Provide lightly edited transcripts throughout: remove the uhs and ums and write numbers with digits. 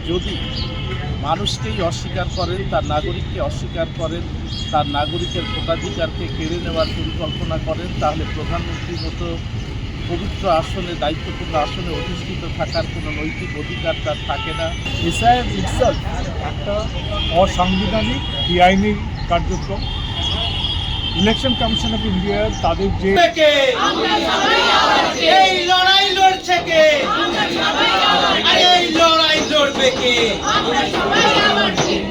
যদি মানুষকেই অস্বীকার করেন, তার নাগরিককে অস্বীকার করেন, তার নাগরিকের ভোটাধিকারকে কেড়ে নেওয়ার পরিকল্পনা করেন, তাহলে প্রধানমন্ত্রীর মতো পবিত্র আসনে, দায়িত্বপূর্ণ আসনে অধিষ্ঠিত থাকার কোনো নৈতিক অধিকার তার থাকে না। এসআইআর ইটসেলফ একটা অসাংবিধানিক বেআইনি কার্যক্রম। ইলেকশন কমিশন অফ ইন্ডিয়ার তাদের যে এই লড়াই লড়ছে কে, এই লড়াই লড়বে কে?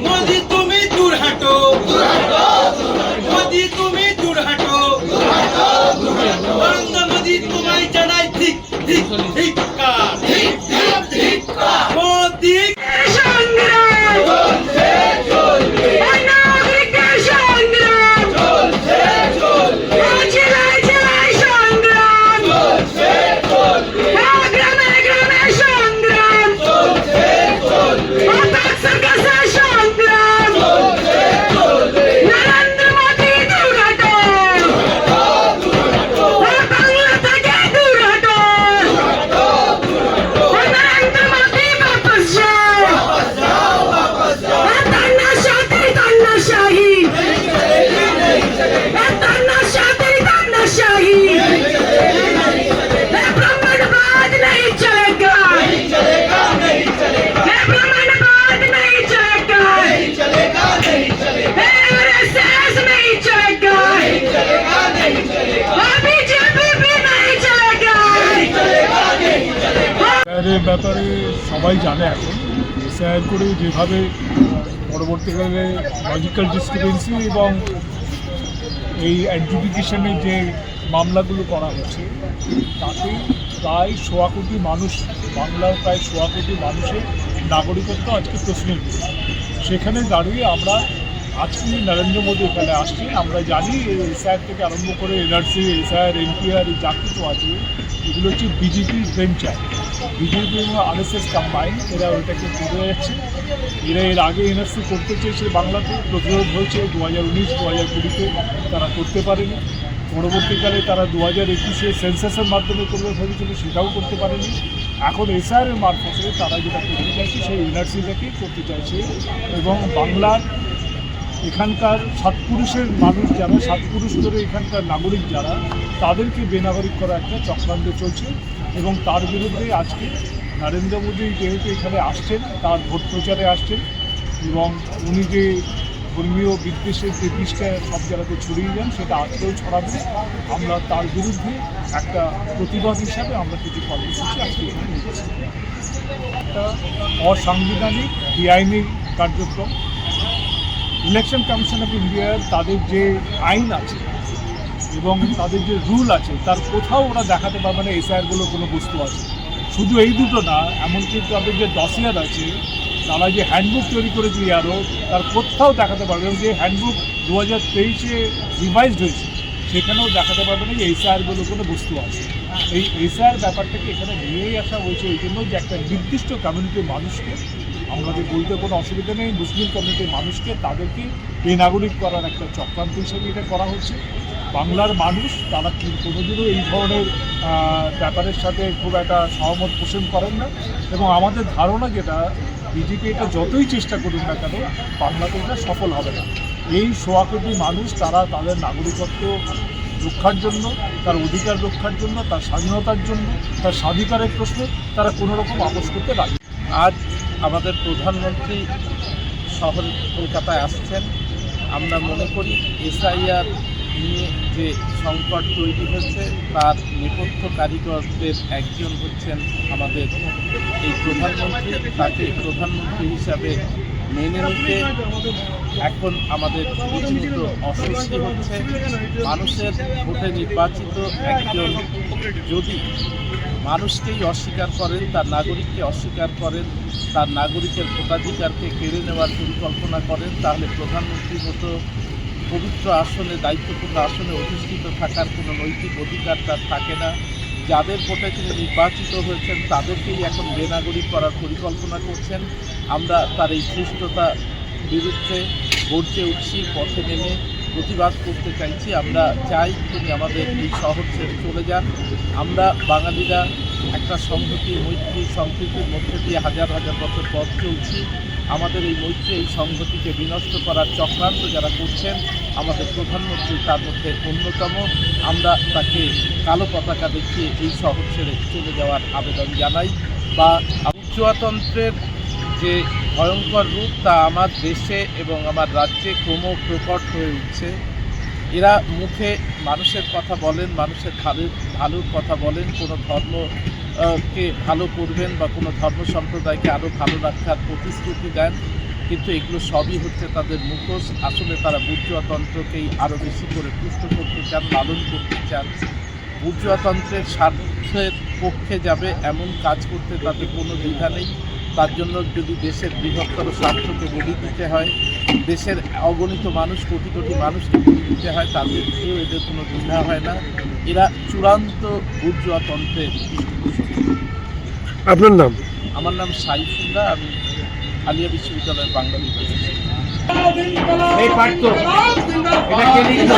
মোদি তুমি দূর হাঁটো, মোদি তুমি দূর হাঁটো, নরেন্দ্র মোদি তোমায় জানাই ঠিক ঠিক ধিক্কার, মোদি ব্যাপারে সবাই জানে। এখন এসআইআর করে যেভাবে পরবর্তীকালে লজিক্যাল ডিসক্রিপেন্সি এবং এই অ্যাডজুডিকেশনের যে মামলাগুলো করা হচ্ছে, তাতে প্রায় 1.25 কোটি মানুষ, বাংলার প্রায় 1.25 কোটি মানুষের নাগরিকত্ব আজকে প্রশ্নের মুখে। সেখানে দাঁড়িয়ে আমরা আজকে নরেন্দ্র মোদী এখানে আসছি। আমরা জানি এসআইআর থেকে আরম্ভ করে এনআরসি, এসআইআর, এনপিআর, যা কিছু আছে এগুলো হচ্ছে বিজেপির ভেঞ্চার। বিজেপি এবং আরএসএস কম্বাইন এরা ওইটাকে করে যাচ্ছে। এরা এর আগে এনআরসি করতে চেয়েছে, বাংলাতে প্রতিরোধ হয়েছে 2019, 2020-তে তারা করতে পারেনি। পরবর্তীকালে তারা 2021-এ সেন্সাসের মাধ্যমে করবে ভেবেছিল, সেটাও করতে পারেনি। এখন এসআইআরের মারফতে তারা যেটা করতে চাইছে সেই এনআরসিটাকেই করতে চাইছে এবং বাংলার এখানকার সাতপুরুষের মানুষ যারা, সাতপুরুষ ধরে এখানকার নাগরিক যারা, তাদেরকে বেনাগরিক করা একটা চক্রান্ত চলছে। এবং তার বিরুদ্ধে আজকে নরেন্দ্র মোদী যেহেতু এখানে আসছেন, তার ভোট প্রচারে আসছেন এবং উনি যে ধর্মীয় বিদ্বেষের যে বিষটা সব জায়গাতে ছড়িয়ে যান, সেটা আজকেও ছড়াবে। আমরা তার বিরুদ্ধে একটা প্রতিবাদ হিসাবে আমরা কিছু কর্মসূচি আজকে এখানে নিয়েছি। একটা অসাংবিধানিক বেআইনি কার্যক্রম। ইলেকশন কমিশন অফ ইন্ডিয়ার তাদের যে আইন আছে এবং তাদের যে রুল আছে, তার কোথাও ওরা দেখাতে পারবে না এসআইআরগুলো কোনো বস্তু আছে। শুধু এই দুটো না, এমনকি তাদের যে ডসিয়ার আছে, তারা যে হ্যান্ডবুক তৈরি করেছে আরও, তার কোথাও দেখাতে পারবে না যে হ্যান্ডবুক 2023-এ রিভাইজড হয়েছে, সেখানেও দেখাতে পারবে না যে এসআইআরগুলো কোনো বস্তু আছে। এই এসআইআর ব্যাপারটাকে এখানে নিয়েই আসা হয়েছে এই জন্য যে একটা নির্দিষ্ট কমিউনিটির মানুষকে, আমাদের বলতে কোনো অসুবিধা নেই, মুসলিম কমিউনিটির মানুষকে তাদেরকে বেনাগরিক করার একটা চক্রান্ত হিসেবে এটা করা হচ্ছে। বাংলার মানুষ তারা কোনোদিনও এই ধরনের ব্যাপারের সাথে খুব একটা সহমত পোষণ করেন না এবং আমাদের ধারণা যেটা, বিজেপি এটা যতই চেষ্টা করুন না কেন, বাংলাতে এটা সফল হবে না। এই 1.25 কোটি মানুষ তারা তাদের নাগরিকত্ব রক্ষার জন্য, তার অধিকার রক্ষার জন্য, তার স্বাধীনতার জন্য, তার স্বাধিকারের প্রশ্নে তারা কোনো রকম আপোষ করতে রাজি। আজ আমাদের প্রধানমন্ত্রী শহর কলকাতায় আসছেন। আমরা মনে করি এসআইআর নিয়ে যে সংকট তৈরি হয়েছে, তার নেপথ্য কারিগরদের একজন হচ্ছেন আমাদের এই প্রধানমন্ত্রী। তাকে প্রধানমন্ত্রী হিসাবে মেনে নিতে এখন আমাদের রীতিমতো অস্বস্তি হচ্ছে। মানুষের ভোটে নির্বাচিত একজন যদি মানুষকেই অস্বীকার করেন, তার নাগরিককে অস্বীকার করেন, তার নাগরিকের ভোটাধিকারকে কেড়ে নেওয়ার পরিকল্পনা করেন, তাহলে প্রধানমন্ত্রীর মতো পবিত্র আসনে, দায়িত্বপূর্ণ আসনে অধিষ্ঠিত থাকার কোনো নৈতিক অধিকার তার থাকে না। যাদের ভোটে তিনি নির্বাচিত হয়েছেন তাদেরকেই এখন বেনাগরিক করার পরিকল্পনা করছেন। আমরা তার এই ধৃষ্টতা বিরুদ্ধে গর্জে উঠছি, পথে নেমে প্রতিবাদ করতে চাইছি। আমরা চাই তিনি আমাদের এই শহর ছেড়ে চলে যান। আমরা বাঙালিরা একটা সংহতি, মৈত্রী, সম্প্রীতির মধ্যে দিয়ে হাজার হাজার বছর পথ চলছি। আমাদের এই মৈত্রী, এই সংহতিকে বিনষ্ট করার চক্রান্ত যারা করছেন, আমাদের প্রধানমন্ত্রী তার মধ্যে অন্যতম। আমরা তাকে কালো পতাকা দেখিয়ে এই শহর ছেড়ে চলে যাওয়ার আবেদন জানাই। বা বুর্জোয়াতন্ত্রের যে ভয়ঙ্কর রূপ তা আমার দেশে এবং আমার রাজ্যে ক্রমপ্রকট হয়ে উঠছে। এরা মুখে মানুষের কথা বলেন, মানুষের ভালোর কথা বলেন, কোনো ধর্মকে ভালো করবেন বা কোনো ধর্ম সম্প্রদায়কে আরও ভালো রাখার প্রতিশ্রুতি দেন, কিন্তু এগুলো সবই হচ্ছে তাদের মুখোশ। আসলে তারা বুর্জোয়াতন্ত্রকেই আরও বেশি করে পুষ্ট করতে চান, লালন করতে চান। বুর্জোয়াতন্ত্রের স্বার্থের পক্ষে যাবে এমন কাজ করতে তাদের কোনো দ্বিধা নেই। তার জন্য যদি দেশের বৃহত্তর স্বার্থকে বলি দিতে হয়, দেশের অগণিত মানুষ, কোটি কোটি মানুষকে বলি দিতে হয়, তাদেরকেও এদের কোনো দ্বিধা হয় না। এরা চূড়ান্ত বুর্জোয়াতন্ত্রের পৃষ্ঠপোষক। আপনার নাম? আমার নাম সাইফুল্লাহ, আমি আলিয়া বিশ্ববিদ্যালয়ের বাংলা বিভাগের এই পাঠ তো এটা কে লিখলো?